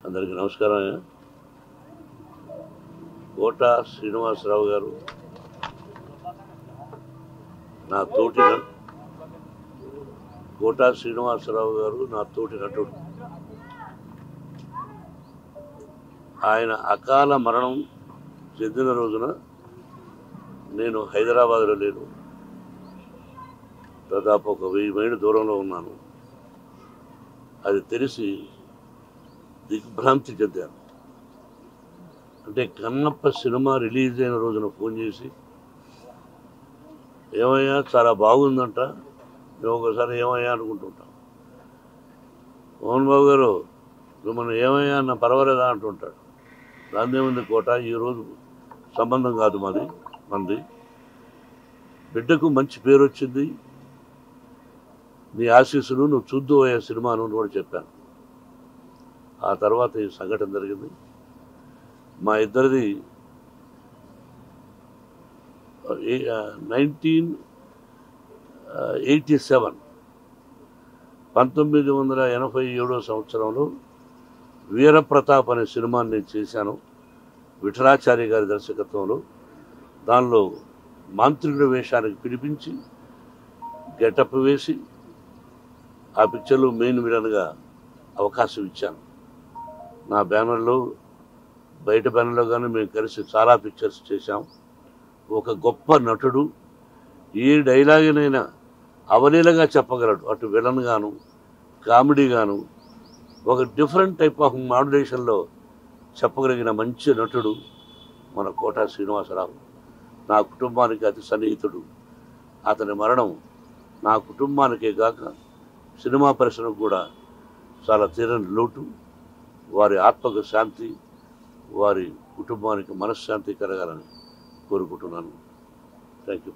అందరికీ నమస్కారం. కోట శ్రీనివాసరావు గారు నా తోటి నటుడు. ఆయన అకాల మరణం చెందిన రోజున నేను హైదరాబాద్లో లేను. దాదాపు ఒక 1000 మైళ్ళ దూరంలో ఉన్నాను. అది తెలిసి దిగ్భ్రాంతి చెందాను. అంటే కన్నప్ప సినిమా రిలీజ్ అయిన రోజున ఫోన్ చేసి, ఏమయ్యా చాలా బాగుందంట, మేము ఒకసారి ఏమయ్యా అనుకుంటుంటాం. మోహన్ బాబు గారు మిమ్మల్ని ఏమయ్యా అన్న పర్వాలేదా అంటుంటాడు. దాందేముంది కోట, ఈరోజు సంబంధం కాదు మంది. బిడ్డకు మంచి పేరు వచ్చింది, నీ ఆశీస్సులు, నువ్వు చూద్దు అయ్యే సినిమాను కూడా చెప్పాను. ఆ తర్వాత ఈ సంఘటన జరిగింది. మా ఇద్దరిది 1987 సంవత్సరంలో వీరప్రతాప్ అనే సినిమాని నేను చేశాను, విఠలాచార్య గారి దర్శకత్వంలో. దానిలో మాంత్రికుడి వేషానికి పిలిపించి గెటప్ వేసి ఆ పిక్చర్లో మెయిన్ విలన్గా అవకాశం ఇచ్చాను. నా బ్యానర్లో, బయట బ్యానర్లో కానీ మేము కలిసి చాలా పిక్చర్స్ చేశాం. ఒక గొప్ప నటుడు, ఏ డైలాగునైనా అవలీలగా చెప్పగలడు. అటు విలన్ గాను, కామెడీ గాను, ఒక డిఫరెంట్ టైప్ ఆఫ్ మాడ్యులేషన్లో చెప్పగలిగిన మంచి నటుడు మన కోట శ్రీనివాసరావు. నా కుటుంబానికి అతి సన్నిహితుడు. అతని మరణం నా కుటుంబానికే కాక సినిమా పరిశ్రమకు కూడా చాలా తీరని లోటు. వారి ఆత్మకు శాంతి, వారి కుటుంబానికి మనశ్శాంతి కలగాలని కోరుకుంటున్నాను. Thank you.